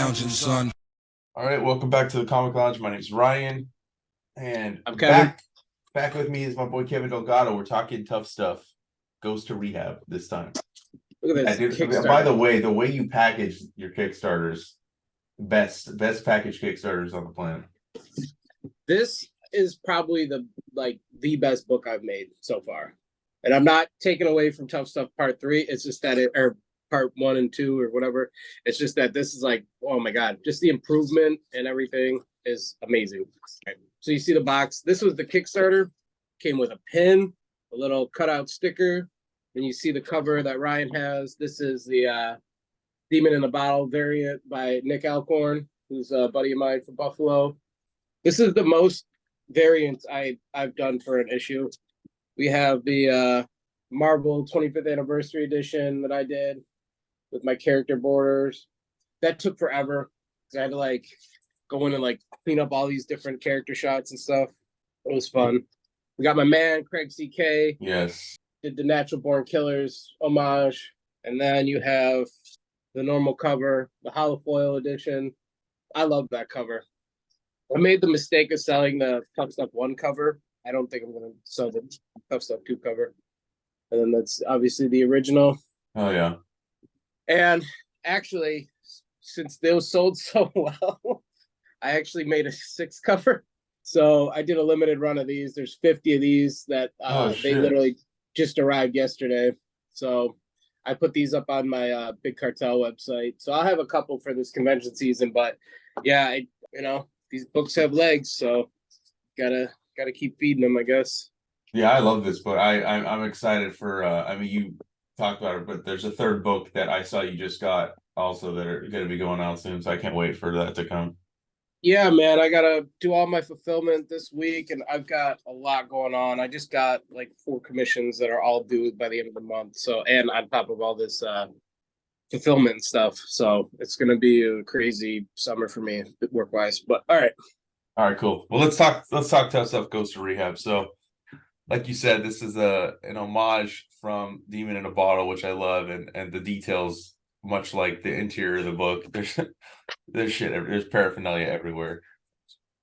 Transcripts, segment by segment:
lounging, son. All right, welcome back to the Comic Lounge. My name's Ryan, and I'm Kevin. Back with me is my boy Kevin Delgado. We're talking Tough Stuff. Goes to rehab this time. Look at this. By the way you package your Kickstarters, best package Kickstarters on the planet. This is probably the best book I've made so far, and I'm not taking away from Tough Stuff Part 3. It's just that or Part 1 and 2 or whatever. It's just that this is like, oh my god, just the improvement and everything is amazing. So you see the box. This was the Kickstarter. Came with a pin, a little cutout sticker. Then you see the cover that Ryan has. This is the Demon in a Bottle variant by Nick Alcorn, who's a buddy of mine from Buffalo. This is the most variants I've done for an issue. We have the Marvel 25th Anniversary Edition that I did with my character borders. That took forever because I had to go in and clean up all these different character shots and stuff. It was fun. We got my man Craig CK. Yes. Did the Natural Born Killers homage, and then you have the normal cover, the holofoil edition. I love that cover. I made the mistake of selling the Tough Stuff 1 cover. I don't think I'm going to sell the Tough Stuff 2 cover. And then that's obviously the original. Oh, yeah. And actually, since those sold so well, I actually made a 6 cover. So I did a limited run of these. There's 50 of these that they literally just arrived yesterday. So I put these up on my Big Cartel website. So I'll have a couple for this convention season. But yeah, these books have legs, so gotta keep feeding them, I guess. Yeah, I love this book. I'm excited for. You talked about it, but there's a third book that I saw you just got also that are going to be going out soon. So I can't wait for that to come. Yeah, man, I gotta do all my fulfillment this week, and I've got a lot going on. I just got 4 commissions that are all due by the end of the month. So, and on top of all this fulfillment stuff, so it's gonna be a crazy summer for me work wise. But all right, cool. Well, let's talk Tough Stuff Goes to Rehab. So, like you said, this is an homage from Demon in a Bottle, which I love, and the details, much like the interior of the book, there's paraphernalia everywhere.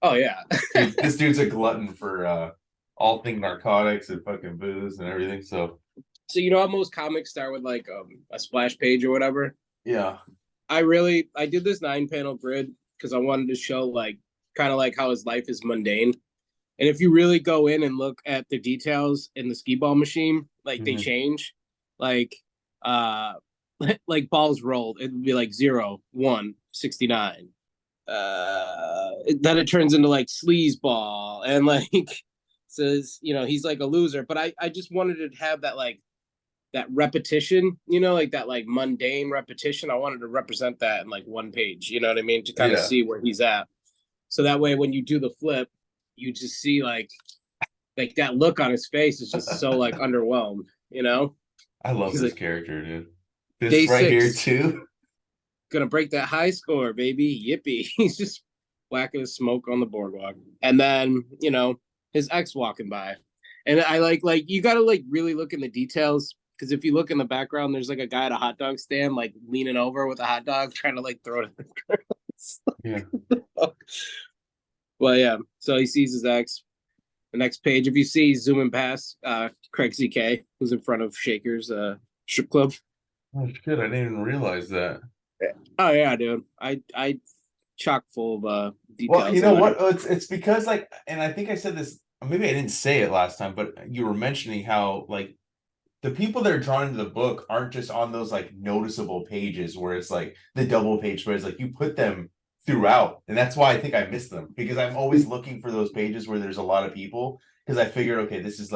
Oh yeah. This dude's a glutton for all things narcotics and fucking booze and everything. So how most comics start with a splash page or whatever. Yeah. I did this 9-panel grid because I wanted to show kind of how his life is mundane. And if you really go in and look at the details in the skee ball machine, they change. Balls rolled, it would be 0, 1, 69. Then it turns into sleaze ball and says, he's a loser. But I just wanted to have that that repetition, that mundane repetition. I wanted to represent that in one page, you know what I mean? To kind of see where he's at. So that way when you do the flip, you just see that look on his face is just so underwhelmed, I love this character, dude. This Day right 6, here too. Gonna break that high score, baby. Yippee. He's just whacking his smoke on the boardwalk. And then, his ex walking by. And I you gotta really look in the details, because if you look in the background, there's a guy at a hot dog stand leaning over with a hot dog trying to throw it at the girls. Yeah. Well, yeah. So he sees his ex. The next page, if you see zooming past Craig CK, who's in front of Shaker's strip club. Oh shit! I didn't even realize that. Oh yeah, dude. I chock full of details. Well, you know what? It's because and I think I said this. Maybe I didn't say it last time, but you were mentioning how the people that are drawn into the book aren't just on those noticeable pages where it's the double page spreads. You put them throughout, and that's why I think I missed them, because I'm always looking for those pages where there's a lot of people, because I figured, okay, this is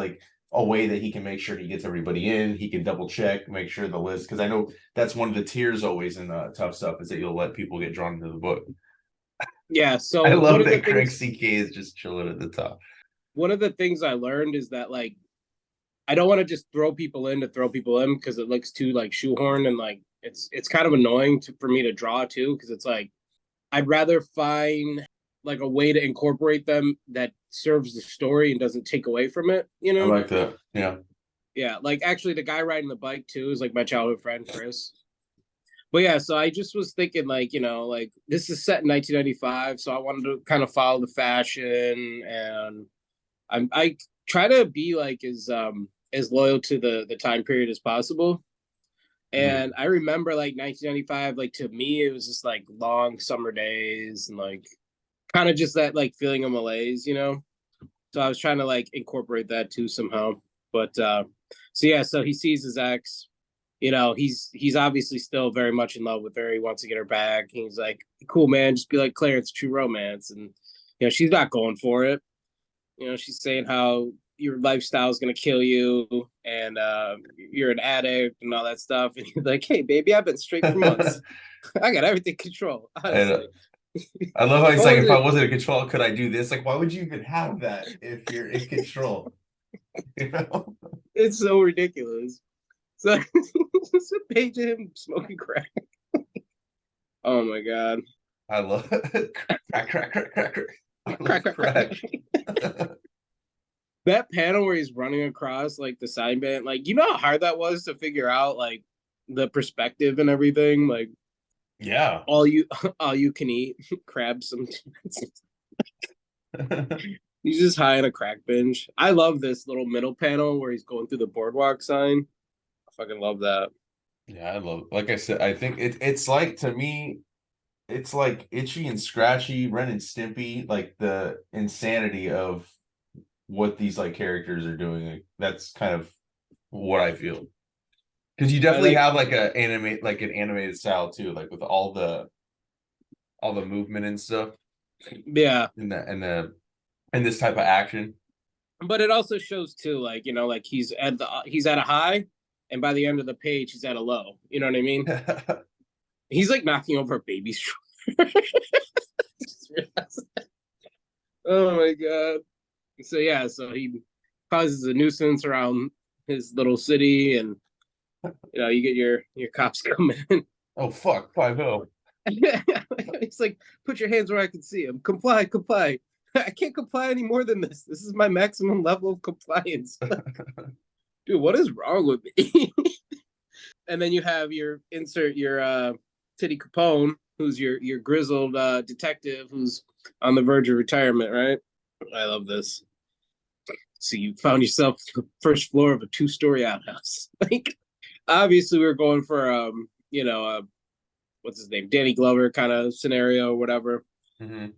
a way that he can make sure he gets everybody in. He can double check, make sure the list, because I know that's one of the tiers always in Tough Stuff, is that you'll let people get drawn into the book. Yeah, so I love that Craig CK is just chilling at the top. One of the things I learned is that I don't want to just throw people in to throw people in, because it looks too shoehorned, and it's kind of annoying for me to draw too, because it's I'd rather find a way to incorporate them that serves the story and doesn't take away from it, I like that. Yeah. Yeah, actually the guy riding the bike too is my childhood friend Chris. But yeah, so I just was thinking, like, like this is set in 1995, so I wanted to kind of follow the fashion, and I try to be like as loyal to the time period as possible. Mhm. And I remember like 1995, like to me, it was just like long summer days and like kind of just that like feeling of malaise. So I was trying to like incorporate that too somehow. But so yeah, so he sees his ex. He's obviously still very much in love with her. He wants to get her back. He's like, "Cool, man. Just be like Claire. It's true romance." And she's not going for it. She's saying how your lifestyle is gonna kill you, and you're an addict and all that stuff. And he's like, "Hey, baby, I've been straight for months. I got everything controlled. And Honestly, I love how he's what like, was if I it? wasn't in control, could I do this? Like, why would you even have that if you're in control? You know? It's so ridiculous." So it's a page of him smoking crack. Oh my god. I love crack, crack, crack, crack, crack. I Crack, love crack, crack, crack. crack. That panel where he's running across like the sideband, like how hard that was to figure out like the perspective and everything, like Yeah. all you all you can eat crabs sometimes. He's just high on a crack binge. I love this little middle panel where he's going through the boardwalk sign. I fucking love that. Yeah, I love, like I said, I think it's like, to me, it's like Itchy and Scratchy, Ren and Stimpy, like the insanity of what these like characters are doing. Like, that's kind of what I feel. Because you I definitely like have like an animated style too, like with all the movement and stuff yeah. and this type of action. But it also shows too, like, like he's at a high, and by the end of the page he's at a low. You know what I mean? He's like knocking over a baby stroller. Oh my god. So yeah, so he causes a nuisance around his little city, and you get your cops coming in. Oh fuck, 5-0. He's like, put your hands where I can see him. Comply, comply. I can't comply any more than this. This is my maximum level of compliance. Dude, what is wrong with me? And then you have your Titty Capone, who's your grizzled detective who's on the verge of retirement, right? I love this. So you found yourself the first floor of a 2-story outhouse. Like, obviously we are going for what's his name, Danny Glover kind of scenario or whatever. Mhm.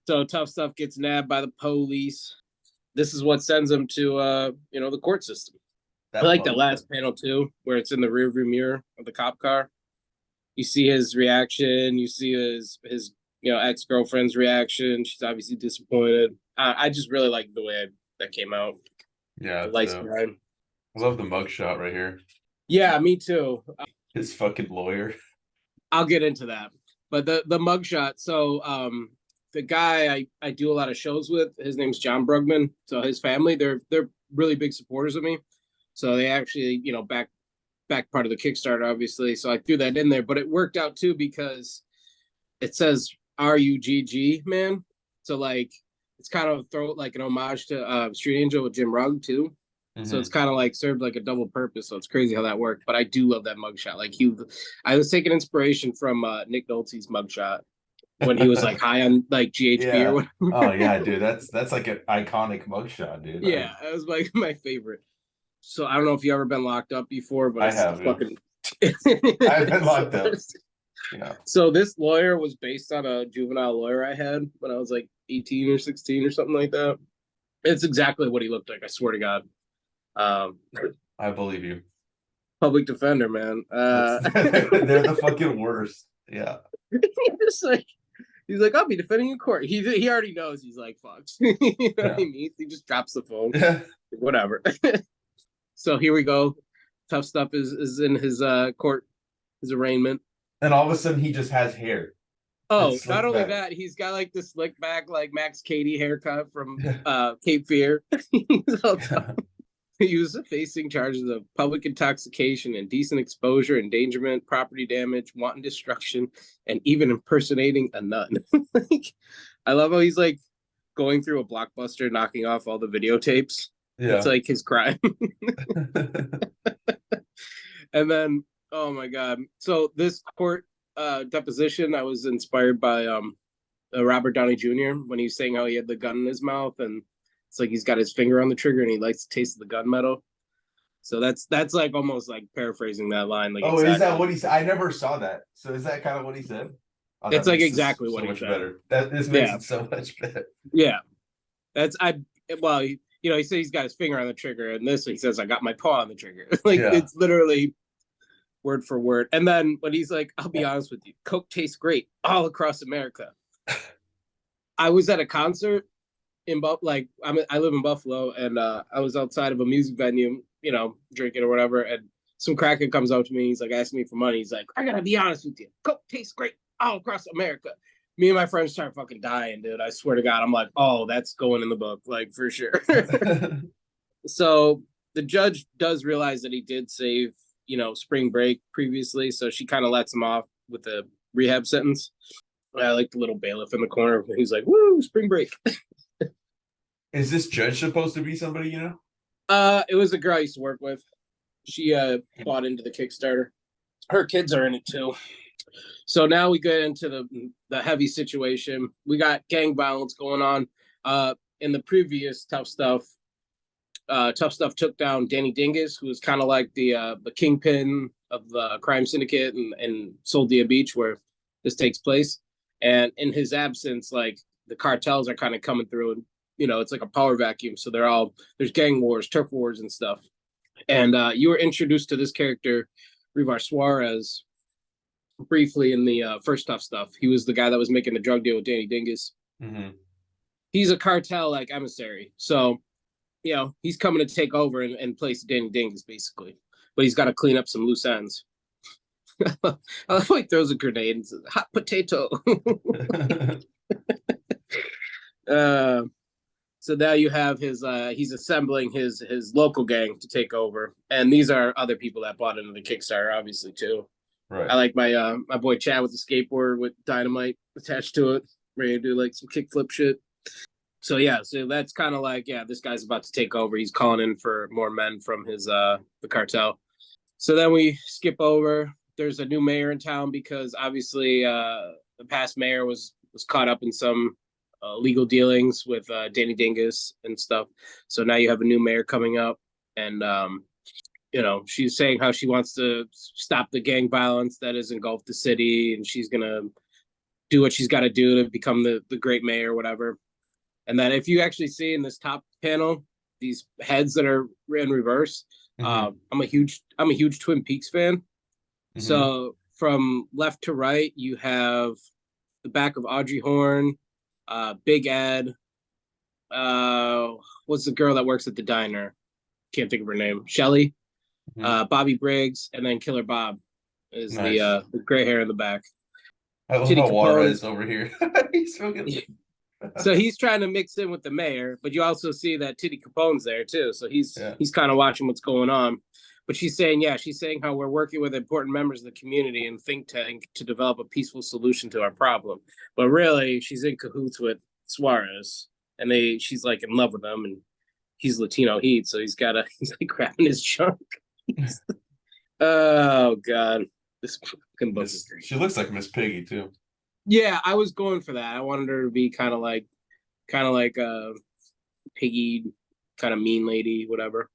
So Tough Stuff gets nabbed by the police. This is what sends him to the court system. I That like the mugshot. last panel too, where it's in the rearview mirror of the cop car. You see his reaction. You see his ex girlfriend's reaction. She's obviously disappointed. I just really like the way that came out. Yeah, The it's lights behind. I love the mugshot right here. Yeah, me too. His fucking lawyer. I'll get into that. But the mugshot. So the guy I do a lot of shows with, his name's John Brugman. So his family, they're really big supporters of me. So they actually, back part of the Kickstarter, obviously. So I threw that in there, but it worked out too because it says RUGG, man. So like it's kind of throw like an homage to Street Angel with Jim Rugg too. So it's Hmm. kind of like served like a double purpose. So it's crazy how that worked. But I do love that mugshot. Like I was taking inspiration from Nick Nolte's mugshot when he was like high on like GHB or Yeah. whatever. Oh yeah, dude. That's like an iconic mugshot, dude. Yeah, it was like my favorite. So I don't know if you ever been locked up before, but I it's have, yeah. fucking. I've been locked up. Yeah. So this lawyer was based on a juvenile lawyer I had when I was like 18 or 16 or something like that. It's exactly what he looked like. I swear to God. Um, I believe you. Public defender, man. That's they're the fucking worst. Yeah. Just like he's like, I'll be defending in court. He already knows he's like fucked. You know what I Yeah. mean? He just drops the phone. Yeah. Whatever. So here we go. Tough Stuff is in his court, his arraignment. And all of a sudden he just has hair. Oh, It's not slicked only back. that, he's got like this slick back, like Max Cady haircut from Cape Fear. He's also he was facing charges of public intoxication, indecent exposure, endangerment, property damage, wanton destruction, and even impersonating a nun. Like, I love how he's like going through a blockbuster, knocking off all the videotapes. That's Yeah. like his crime. And then Oh my god. So this court deposition, I was inspired by Robert Downey Jr. when he was saying how he had the gun in his mouth and it's like he's got his finger on the trigger and he likes to taste the gunmetal. So that's like almost like paraphrasing that line like Oh, is that exactly. what he said? I never saw that. So is that kind of what he said? Oh, It's that like makes this exactly so what he much said. better. That this makes Yeah. it so much better. Yeah. That's I well, you know, he says he's got his finger on the trigger and this he says I got my paw on the trigger. Like Yeah. it's literally word for word. And then when he's like, I'll be honest with you, Coke tastes great all across America. I was at a concert in like I live in Buffalo, and I was outside of a music venue, you know, drinking or whatever, and some cracker comes up to me. He's like asking me for money. He's like, I gotta be honest with you, Coke tastes great all across America. Me and my friends start fucking dying, dude. I swear to God, I'm like, oh, that's going in the book, like for sure. So the judge does realize that he did save, you know, spring break previously, so she kind of lets him off with a rehab sentence. I like the little bailiff in the corner. He's like, "Woo, spring break." Is this judge supposed to be somebody you know? It was a girl I used to work with. She bought into the Kickstarter. Her kids are in it too. So now we get into the heavy situation. We got gang violence going on. In the previous Tough Stuff, Tough Stuff took down Danny Dingus, who was kind of like the kingpin of the crime syndicate and Soldia Beach, where this takes place. And in his absence, like the cartels are kind of coming through, and you know it's like a power vacuum. So there's gang wars, turf wars, and stuff. And you were introduced to this character, Rivar Suarez, briefly in the first Tough Stuff. He was the guy that was making the drug deal with Danny Dingus. Mm-hmm. He's a cartel like emissary, so you know, he's coming to take over and place Danny Dingus basically. But he's got to clean up some loose ends. I love how he throws a grenade and says, hot potato. uh, so now you have he's assembling his local gang to take over. And these are other people that bought into the Kickstarter, obviously, too. Right. I like my boy Chad with the skateboard with dynamite attached to it, ready to do like some kickflip shit. So yeah, so that's kind of like, yeah, this guy's about to take over. He's calling in for more men from his the cartel. So then we skip over. There's a new mayor in town because obviously the past mayor was caught up in some legal dealings with Danny Dingus and stuff. So now you have a new mayor coming up, and you know she's saying how she wants to stop the gang violence that has engulfed the city, and she's gonna do what she's got to do to become the great mayor, or whatever. And then if you actually see in this top panel, these heads that are in reverse, I'm a huge Twin Peaks fan. Mm-hmm. So from left to right, you have the back of Audrey Horne, Big Ed, what's the girl that works at the diner? Can't think of her name. Shelly, Bobby Briggs, and then Killer Bob is nice. The gray hair in the back. I love how Juarez over here. He's fucking... So he's trying to mix in with the mayor, but you also see that Titty Capone's there too. So he's kind of watching what's going on. But she's saying how we're working with important members of the community and think tank to develop a peaceful solution to our problem. But really, she's in cahoots with Suarez, and she's like in love with him, and he's Latino heat, so he's like grabbing his junk. Oh God, this fucking book is great. She looks like Miss Piggy too. Yeah, I was going for that. I wanted her to be kind of like a piggy, kind of mean lady, whatever.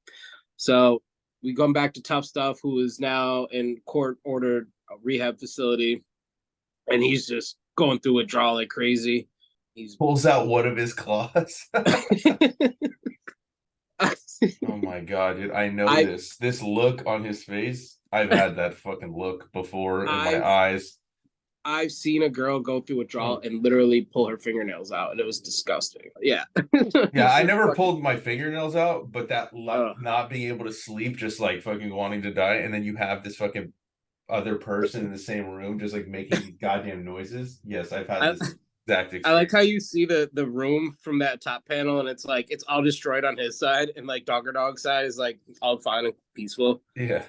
So we come back to Tough Stuff, who is now in court-ordered rehab facility, and he's just going through withdrawal like crazy. He pulls out one of his claws. Oh my God, dude! I know this look on his face. I've had that fucking look before in my eyes. I've seen a girl go through withdrawal and literally pull her fingernails out, and it was disgusting. Yeah. Yeah, I never pulled my fingernails out, but that not being able to sleep, just like fucking wanting to die, and then you have this fucking other person in the same room just like making goddamn noises. Yes, I've had this exact experience. I like how you see the room from that top panel, and it's like it's all destroyed on his side, and like Dog's side is like all fine and peaceful. Yeah.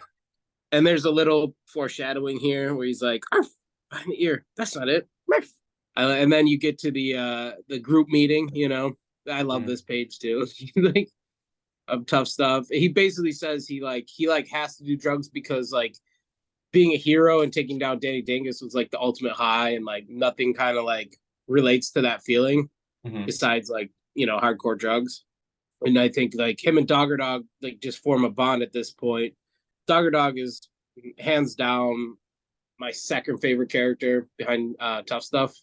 And there's a little foreshadowing here where he's like, "Arf, behind the ear. That's not it." And then you get to the group meeting. You know, I love this page too. Like of Tough Stuff. He basically says he has to do drugs because like being a hero and taking down Danny Dingus was like the ultimate high, and like nothing kind of like relates to that feeling besides like, you know, hardcore drugs. And I think like him and Dogger Dog like just form a bond at this point. Dogger Dog is hands down my second favorite character behind Tough Stuff.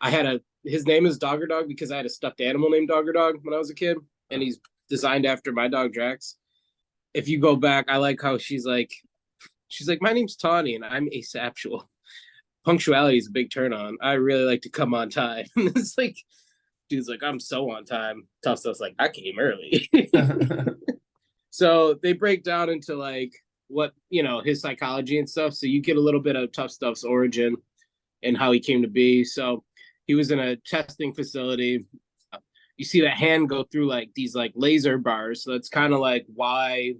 I had a his name is Dogger Dog because I had a stuffed animal named Dogger Dog when I was a kid, and he's designed after my dog Drax. If you go back, I like how she's like, my name's Tawny and I'm asexual. Punctuality is a big turn on. I really like to come on time. It's like, dude's like, I'm so on time. Tough Stuff's like, I came early. So they break down into like what, you know, his psychology and stuff. So you get a little bit of Tough Stuff's origin and how he came to be. So he was in a testing facility. You see that hand go through like these like laser bars. So that's kind of like why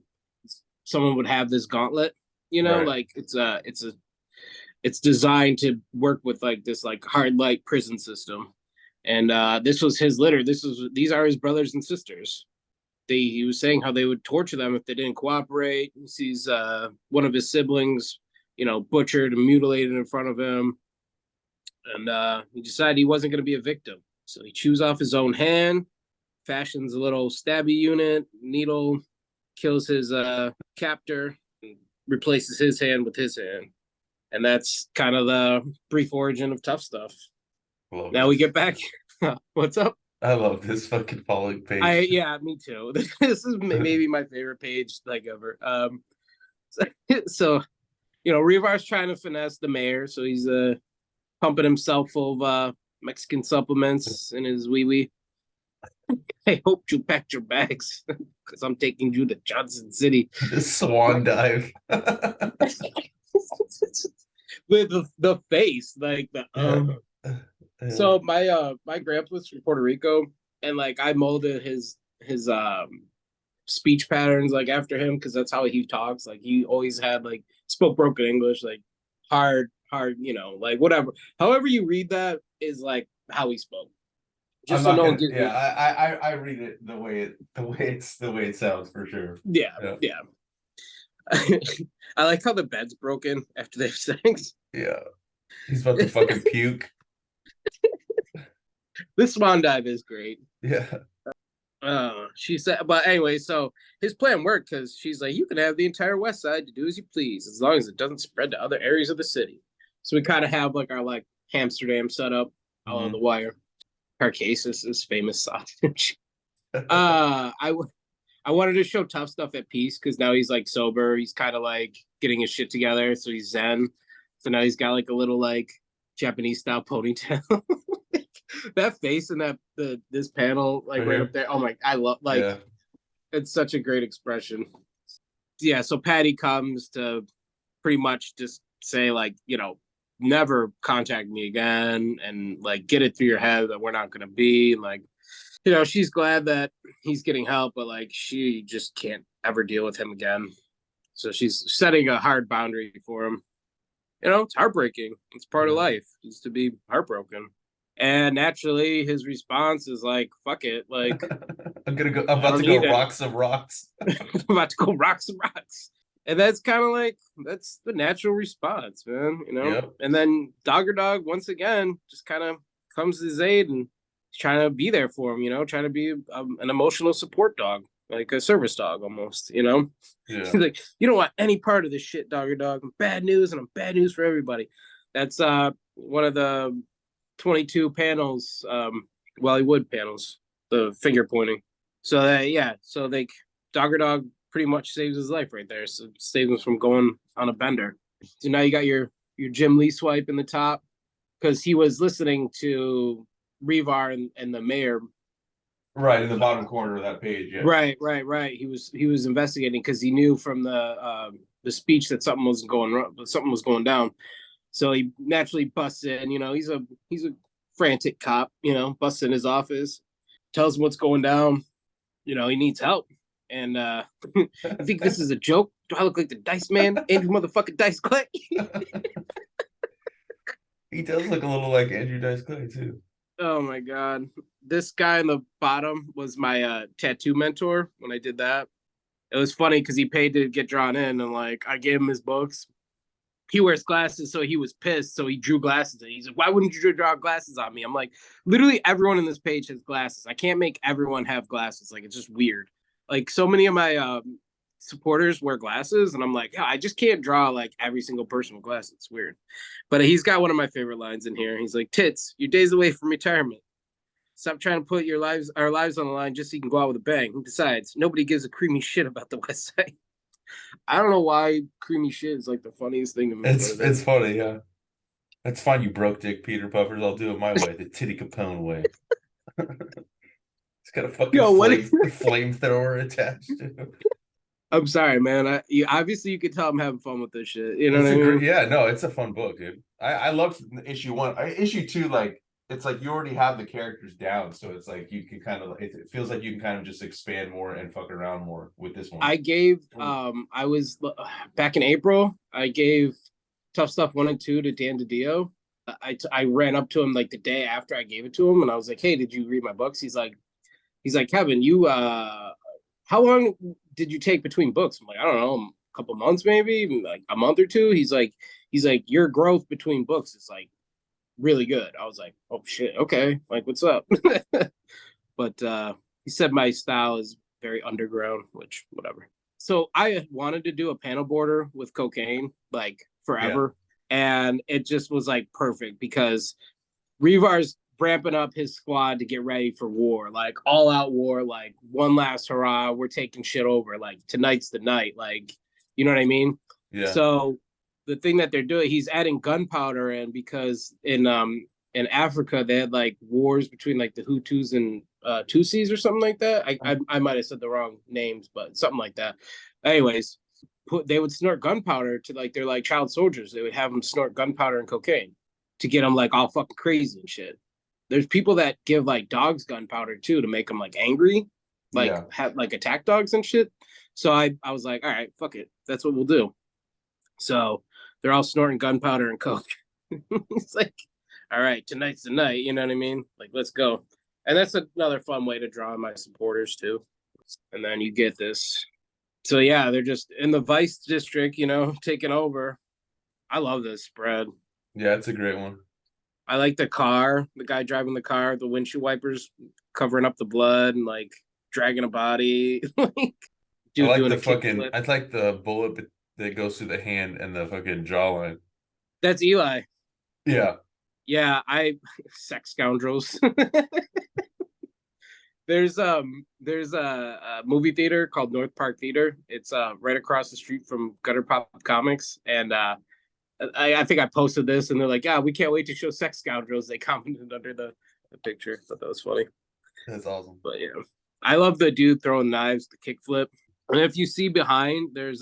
someone would have this gauntlet, you know, Right. like it's designed to work with like this like hard light prison system. And this was his litter. These are his brothers and sisters. He was saying how they would torture them if they didn't cooperate. He sees one of his siblings, you know, butchered and mutilated in front of him. And he decided he wasn't going to be a victim. So he chews off his own hand, fashions a little stabby unit, needle, kills his captor, and replaces his hand with his hand. And that's kind of the brief origin of Tough Stuff. Love Now it. we get back. What's up? I love this fucking following page. Yeah, me too. This is maybe my favorite page like ever. So you know, Revar's trying to finesse the mayor, so he's pumping himself full of Mexican supplements in his wee wee. I hope you packed your bags because I'm taking you to Johnson City. The swan dive. With the face, like the So my grandpa's from Puerto Rico, and like I molded his speech patterns like after him because that's how he talks. Like he always had like spoke broken English, like hard, you know, like whatever. However you read that is like how he spoke. I'm Just so not no one gonna. gets Yeah, I read it the way it sounds for sure. yeah, Yeah. yeah. I like how the bed's broken after they have sex. Yeah. He's about to fucking puke. This swan dive is great. Yeah. She said, but anyway, so his plan worked because she's like, you can have the entire west side to do as you please, as long as it doesn't spread to other areas of the city. So we kind of have like our like Amsterdam set up on the wire. Carcass is famous sausage. I wanted to show Tough Stuff at peace because now he's like sober. He's kind of like getting his shit together. So he's zen. So now he's got like a little like Japanese style ponytail. That face in this panel, like right up there. Oh my, I love like it's such a great expression. Yeah, so Patty comes to pretty much just say like, you know, never contact me again and like get it through your head that we're not gonna be like, you know, she's glad that he's getting help, but like she just can't ever deal with him again. So she's setting a hard boundary for him. You know, it's heartbreaking. It's part of life, is to be heartbroken. And naturally, his response is like, "Fuck it!" Like, I'm about to go rock some rocks. I'm about to go rock some rocks, and that's kind of like that's the natural response, man. You know. Yep. And then Dogger Dog once again just kind of comes to his aid and trying to be there for him. You know, trying to be an emotional support dog, like a service dog almost. You know. Yeah. He's like, you don't want any part of this shit, Dogger Dog. I'm bad news, and I'm bad news for everybody. That's one of the 22 panels, Wally Wood panels, the finger pointing. So yeah, so like Dogger Dog pretty much saves his life right there. So saves him from going on a bender. So now you got your Jim Lee swipe in the top because he was listening to Revar and the mayor. Right in the bottom corner of that page. Yeah. Right. He was investigating because he knew from the speech that something was going down. So he naturally busts in. You know, he's a frantic cop. You know, busts in his office, tells him what's going down. You know, he needs help. And I think this is a joke. Do I look like the Dice Man? Andrew motherfucking Dice Clay. He does look a little like Andrew Dice Clay too. Oh my god. This guy in the bottom was my tattoo mentor when I did that. It was funny because he paid to get drawn in and like I gave him his books. he wears glasses, so he was pissed. So he drew glasses, and he's like, "Why wouldn't you draw glasses on me?" I'm like, literally everyone in this page has glasses. I can't make everyone have glasses. Like it's just weird. Like so many of my supporters wear glasses, and I'm like, yeah, I just can't draw like every single person with glasses. It's weird. But he's got one of my favorite lines in here. He's like, "Tits, you're days away from retirement. Stop trying to put our lives on the line just so you can go out with a bang. Besides, nobody gives a creamy shit about the West Side." I don't know why creamy shit is like the funniest thing to me. It's funny, yeah. That's fine, you broke dick Peter Puffers. I'll do it my way, the Titty Capone way. It's got a fucking Yo, what? flamethrower attached to it. I'm sorry, man. Obviously you could tell I'm having fun with this shit. You know It's what I a great, mean? yeah, no, it's a fun book, dude. I love issue one. Issue two, like it's like you already have the characters down, so it's like you can kind of it feels like you can kind of just expand more and fuck around more with this one. I gave I was back in April. I gave Tough Stuff 1 and 2 to Dan DiDio. I ran up to him like the day after I gave it to him, and I was like, "Hey, did you read my books?" He's like, "Kevin, you how long did you take between books?" I'm like, "I don't know, a couple months maybe, like a month or two." He's like, "Your growth between books is like really good." I was like, "Oh shit, okay, like what's up?" But he said my style is very underground, which whatever. So I wanted to do a panel border with cocaine like Yeah, forever, and it just was like perfect because Revar's ramping up his squad to get ready for war, like all out war, like one last hurrah, we're taking shit over, like tonight's the night, like you know what I mean? yeah. So the thing that they're doing, he's adding gunpowder in because in Africa they had like wars between like the Hutus and Tutsis or something like that. I might have said the wrong names, but something like that. Anyways, they would snort gunpowder to like they're like child soldiers. They would have them snort gunpowder and cocaine to get them like all fucking crazy and shit. There's people that give like dogs gunpowder too to make them like angry, like Yeah. have like attack dogs and shit. So I was like, all right, fuck it, that's what we'll do. So they're all snorting gunpowder and coke. It's like, all right, tonight's the night. You know what I mean? Like, let's go. And that's another fun way to draw my supporters too. And then you get this. So yeah, they're just in the Vice District, you know, taking over. I love this spread. Yeah, it's a great one. I like the car, the guy driving the car, the windshield wipers covering up the blood and like dragging a body, like I dude like doing the a fucking kickflip. I like the bullet that goes through the hand and the fucking jawline. That's Eli. Yeah. Yeah, I sex scoundrels. There's a movie theater called North Park Theater. It's right across the street from Gutter Pop Comics, and I think I posted this, and they're like, "Yeah, we can't wait to show Sex Scoundrels." They commented under the picture. Thought that was funny. That's awesome. But yeah, I love the dude throwing knives, the kickflip, and if you see behind, there's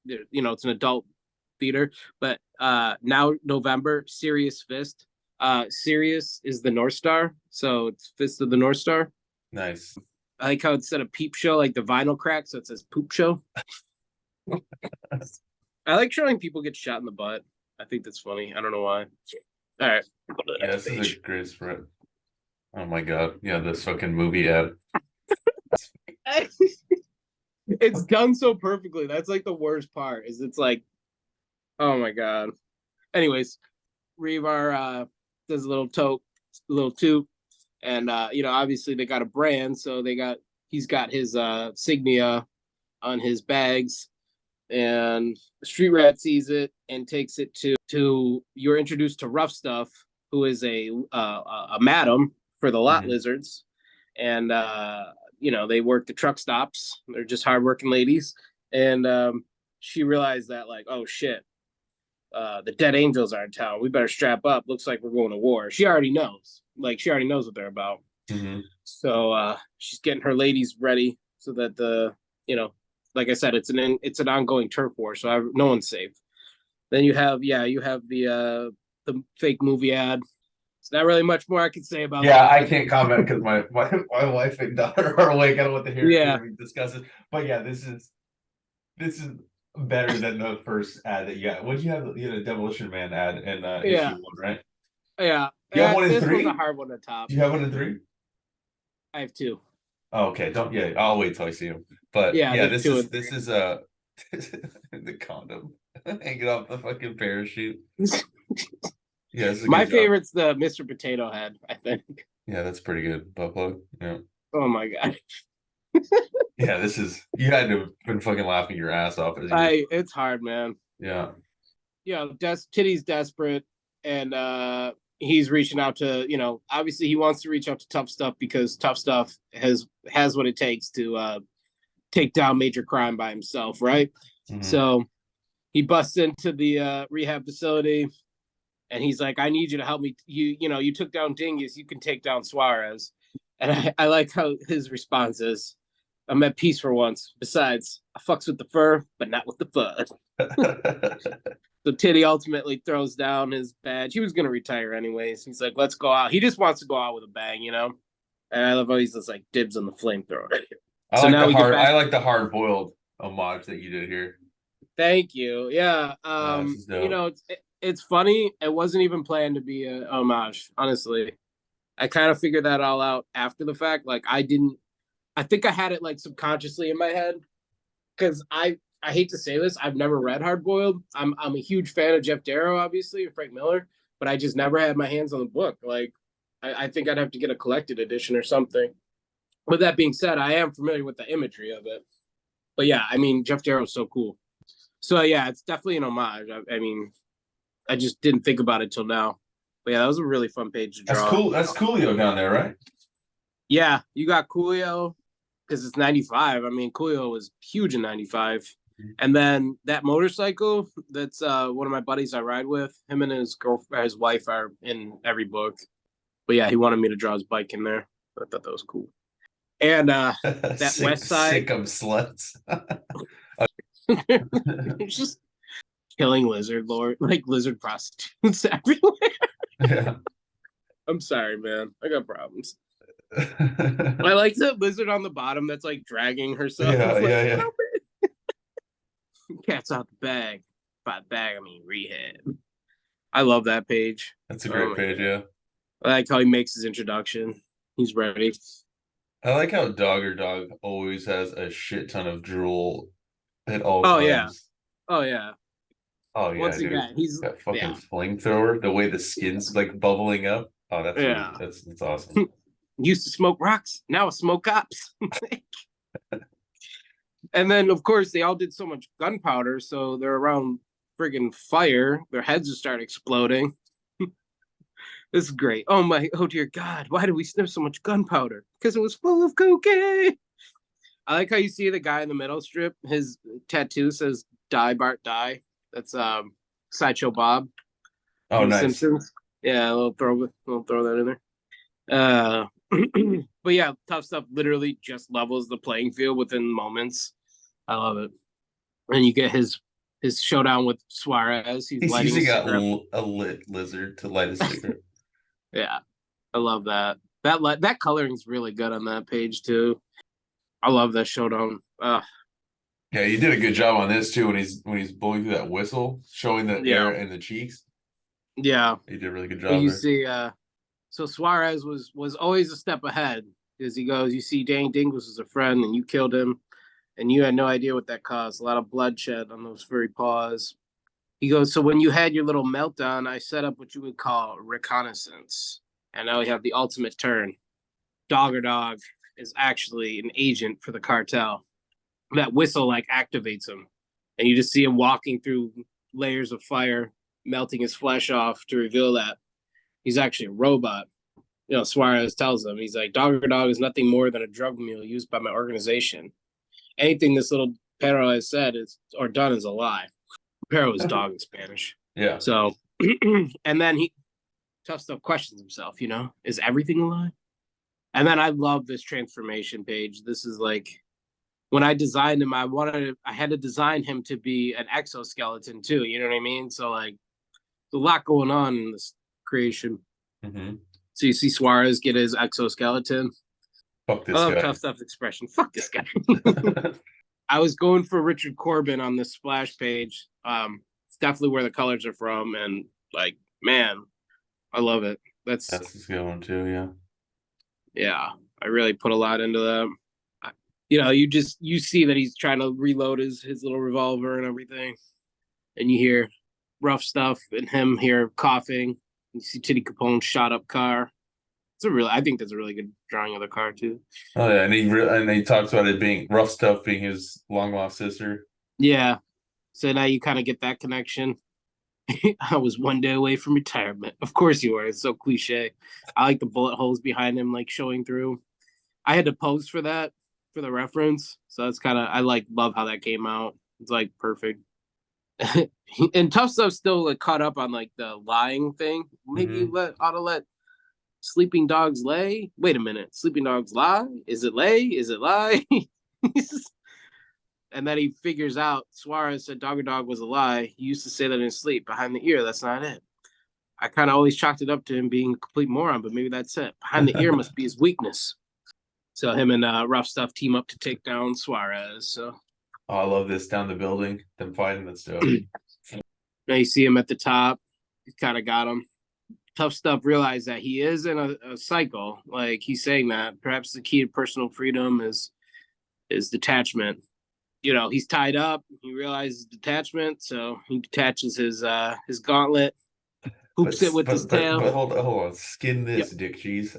you know, it's an adult theater, but now November, Serious Fist. Sirius is the North Star, so it's Fist of the North Star. Nice. I like how instead of peep show, like the vinyl crack, so it says poop show. I like showing people get shot in the butt. I think that's funny. I don't know why. All right, go to the Yeah, next this is a page. great spread. Oh my god. Yeah, this fucking movie ad. It's done so perfectly. That's like the worst part. Is it's like, oh my god. Anyways, Revar does a little toot, and you know, obviously they got a brand, so he's got his signia on his bags, and the street rat sees it and takes it to you're introduced to Rough Stuff, who is a madam for the lot Mhm. lizards, and you know, they work the truck stops. They're just hardworking ladies, and she realized that like, oh shit, the dead angels are in town. We better strap up. Looks like we're going to war. She already knows. Like she already knows what they're about. Mhm. So she's getting her ladies ready so that the you know, like I said, it's an ongoing turf war. So no one's safe. Then you have the fake movie ad. It's not really much more I can say about Yeah, that. I can't comment because my wife and daughter are awake. I don't want to Yeah, hear me discuss it. But yeah, this is better than the first ad that you got. What do you have? You had a Demolition Man ad in yeah, issue one, right? yeah. You have one in This one's a three? hard one to top. Do you have one in three? I have two. Oh, okay, don't yeah, I'll wait till I see him. But Yeah, yeah, there's two and this three. is the condom. Hanging off the fucking parachute. Yeah, this is a My good job. favorite's the Mr. Potato Head, I think. Yeah, that's pretty good. Butt plug. Yeah. Oh my god. Yeah, this is you had to have been fucking laughing your ass off as you It's hard, man. yeah. Titty's desperate, and he's reaching out to, obviously he wants to reach out to Tough Stuff because Tough Stuff has what it takes to take down major crime by himself, right? Mhm. So he busts into the rehab facility, and he's like, "I need you to help me. You took down Dingus, you can take down Suarez." And I like how his response is, "I'm at peace for once. Besides, I fucks with the fur, but not with the fud." So Titty ultimately throws down his badge. He was going to retire anyways. He's like, "Let's go out." He just wants to go out with a bang, And I love how he's just like dibs on the flamethrower. So now we get back. I like the hard boiled homage that you did here. Thank you. Yeah. This is dope. It's funny. It wasn't even planned to be a homage, honestly. I kind of figured that all out after the fact. Like I think I had it like subconsciously in my head because I hate to say this, I've never read Hard Boiled. I'm a huge fan of Jeff Darrow, obviously, and Frank Miller, but I just never had my hands on the book. Like I think I'd have to get a collected edition or something. With that being said, I am familiar with the imagery of it. But yeah, I mean, Jeff Darrow's so cool. So yeah, it's definitely an homage. I mean, I just didn't think about it till now. But yeah, that was a really fun page to draw. That's cool. That's Coolio down there, right? Yeah, you got Coolio because it's 95. I mean, Coolio was huge in 95. And then that motorcycle, that's one of my buddies I ride with. Him and his wife are in every book. But yeah, he wanted me to draw his bike in there. I thought that was cool. And that West Side, sick of sluts. it's just killing lizard prostitutes everywhere. Yeah. I'm sorry, man. I got problems. I like the lizard on the bottom that's like dragging herself. Yeah, like, yeah. Cat's out the bag. By bag, I mean rehab. I love that page. That's a great page, God. Yeah. I like how he makes his introduction. He's ready. I like how Dog always has a shit ton of drool at all times. Yeah. Oh yeah, Once dude. Again, he's that fucking flamethrower, the way the skin's like bubbling up. Oh, that's really, that's awesome. Used to smoke rocks, now I smoke cops. And then of course they all did so much gunpowder, so they're around friggin' fire, their heads will start exploding. This is great. Oh dear God, why did we sniff so much gunpowder? Because it was full of cocaine. I like how you see the guy in the middle strip, his tattoo says "Die Bart Die." That's Sideshow Bob. Oh, nice. Simpsons. Yeah, we'll throw that in there. But yeah, Tough Stuff literally just levels the playing field within moments. I love it. And you get his showdown with Suarez. He's using a lit lizard to light a cigarette. Yeah, I love that. That coloring's really good on that page too. I love that showdown. Yeah, you did a good job on this too when he's blowing through that whistle, showing the air in the cheeks. Yeah, he did a really good job. But you see, so Suarez was always a step ahead because he goes, you see, Danny Dingus was a friend, and you killed him, and you had no idea what that caused. A lot of bloodshed on those furry paws. He goes, so when you had your little meltdown, I set up what you would call reconnaissance, and now we have the ultimate turn. Dog is actually an agent for the cartel. That whistle like activates him, and you just see him walking through layers of fire, melting his flesh off to reveal that he's actually a robot. Suarez tells him, he's like, Dog is nothing more than a drug mule used by my organization. Anything this little perro has said or done is a lie. Perro is dog in Spanish. Yeah. So, and then Tough Stuff questions himself, is everything a lie? And then I love this transformation page. This is like, when I designed him, I had to design him to be an exoskeleton too. You know what I mean? So like, there's a lot going on in this creation. Mm-hmm. So you see Suarez get his exoskeleton. Fuck this guy. Tough Stuff's expression. Fuck this guy. I was going for Richard Corbin on this splash page. It's definitely where the colors are from, and like, man, I love it. That's a good one too. Yeah. Yeah, I really put a lot into that. You see that he's trying to reload his little revolver and everything. and you hear rough stuff and him here coughing. You see Titty Capone shot up car. I think that's a really good drawing of the car too. Oh yeah, and he talks about it being rough stuff being his long lost sister. Yeah. So now you kind of get that connection. I was one day away from retirement. Of course you are. It's so cliche. I like the bullet holes behind him, like showing through. I had to pose for that for the reference. So that's kind of I love how that came out. It's like perfect. And Tough Stuff still like caught up on like the lying thing. Maybe you Hmm. ought to let sleeping dogs lay. Wait a minute. Sleeping dogs lie? Is it lay? Is it lie? And then he figures out Suarez said Dogger Dog was a lie. He used to say that in his sleep behind the ear. That's not it. I kind of always chalked it up to him being a complete moron, but maybe that's it. Behind the ear must be his weakness. So him and Rough Stuff team up to take down Suarez. So Oh, I love this down the building, them fighting and stuff. now you see him at the top. He kind of got him. Tough Stuff realized that he is in a cycle. Like he's saying that perhaps the key to personal freedom is detachment. You know, he's tied up. He realizes detachment, so he detaches his gauntlet, But hoops it with his tail. hold on, skin Yep. this, Dick Cheese.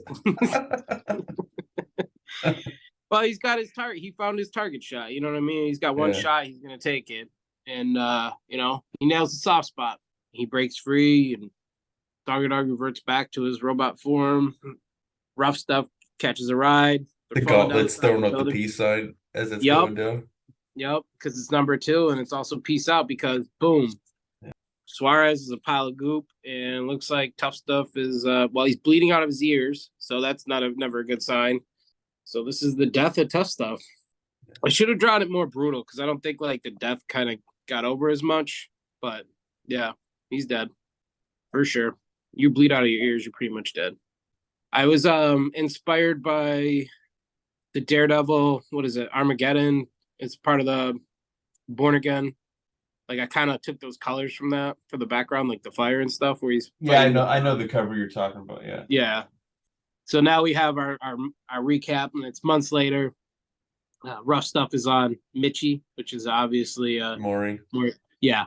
Well, he's got his target. He found his target shot. You know what I mean? He's got one Yeah. shot. He's gonna take it, and you know, he nails the soft spot. He breaks free, and Dogger Dog reverts back to his robot form. Rough Stuff catches a ride. The They're falling down gauntlet's the throwing up the building. peace sign as it's Yep, going down. yep, because it's number 2, and it's also peace out because boom, Suarez is a pile of goop, and looks like Tough Stuff is well, he's bleeding out of his ears, so that's never a good sign. So this is the death of Tough Stuff. I should have drawn it more brutal because I don't think like the death kind of got over as much, but yeah, he's dead for sure. You bleed out of your ears, you're pretty much dead. I was inspired by the Daredevil. What is it? Armageddon. It's part of the Born Again. Like I kind of took those colors from that for the background, like the fire and stuff, where he's Yeah, fighting. I know the cover you're talking about. Yeah. Yeah. So now we have our recap, and it's months later. Rough Stuff is on Mitchie, which is obviously Maury. more, yeah.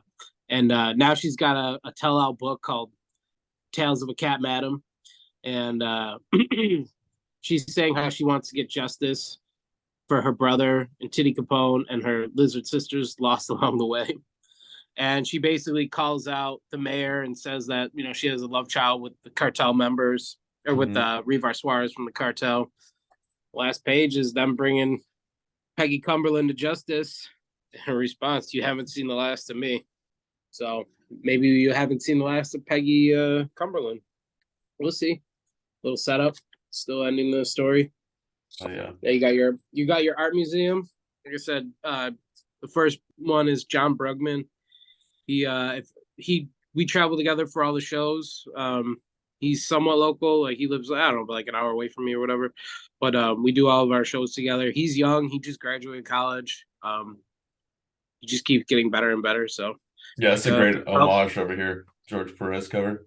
And now she's got a tell-all book called Tales of a Cat Madam, and she's saying how she wants to get justice for her brother and Titty Capone and her lizard sisters lost along the way. And she basically calls out the mayor and says that you know she has a love child with the cartel members or with Revar Suarez from the cartel. Last page is them bringing Peggy Cumberland to justice. In response, you haven't seen the last of me. So maybe you haven't seen the last of Peggy Cumberland. We'll see. Little setup. Still ending the story. Oh yeah. Now you got your art museum. Like I said, the first one is John Brugman. We travel together for all the shows. He's somewhat local, like he lives I don't know, like an hour away from me or whatever. But we do all of our shows together. He's young. He just graduated college. He just keeps getting better and better. So Yeah, it's a great homage over here. George Perez cover.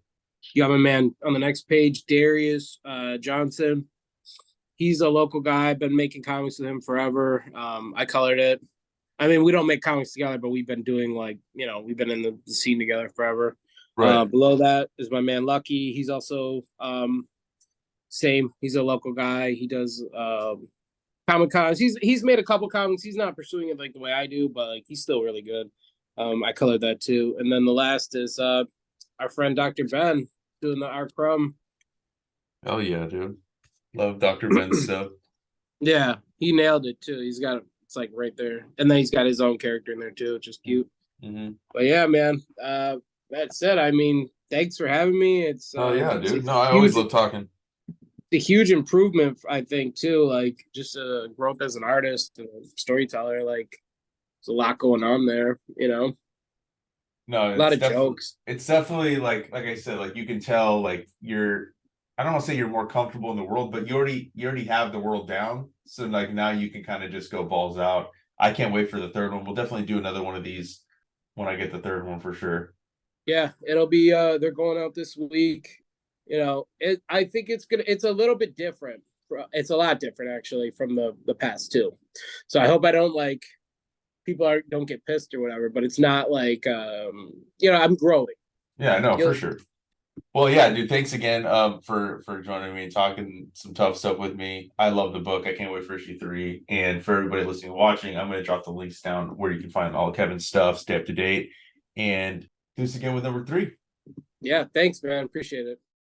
you got my man on the next page, Darius Johnson. He's a local guy. I've been making comics with him forever. I colored it. I mean, we don't make comics together, but we've been doing we've been in the scene together forever. Right. Below that is my man Lucky. He's also same. He's a local guy. He does Comic Cons. He's made a couple comics. He's not pursuing it like the way I do, but like he's still really good. I colored that too. And then the last is our friend Dr. Ben doing the art crumb. Oh yeah, dude. Love Dr. Ben's stuff. Yeah, he nailed it too. It's like right there. And then he's got his own character in there too, which is cute. Mm-hmm. But yeah, man. That said, I mean, thanks for having me. It's Oh yeah, dude. No, I huge, always love talking. a huge improvement, I think, too. Like just growth as an artist and a storyteller. Like there's a lot going on there, you know. No, A lot of jokes. It's definitely like I said, like you can tell like I don't want to say you're more comfortable in the world, but you already have the world down. So like now you can kind of just go balls out. I can't wait for the third one. We'll definitely do another one of these when I get the third one for sure. Yeah, it'll be they're going out this week. You know, I think it's a little bit different. It's a lot different actually from the past two. So I hope I don't like people don't get pissed or whatever, but it's not like I'm growing. Yeah, I know for You'll- sure. Well, yeah, dude, thanks again for joining me and talking some tough stuff with me. I love the book. I can't wait for issue 3. And for everybody listening and watching, I'm going to drop the links down where you can find all Kevin's stuff, stay up to date, and do this again with number 3. Yeah, thanks, man. Appreciate it.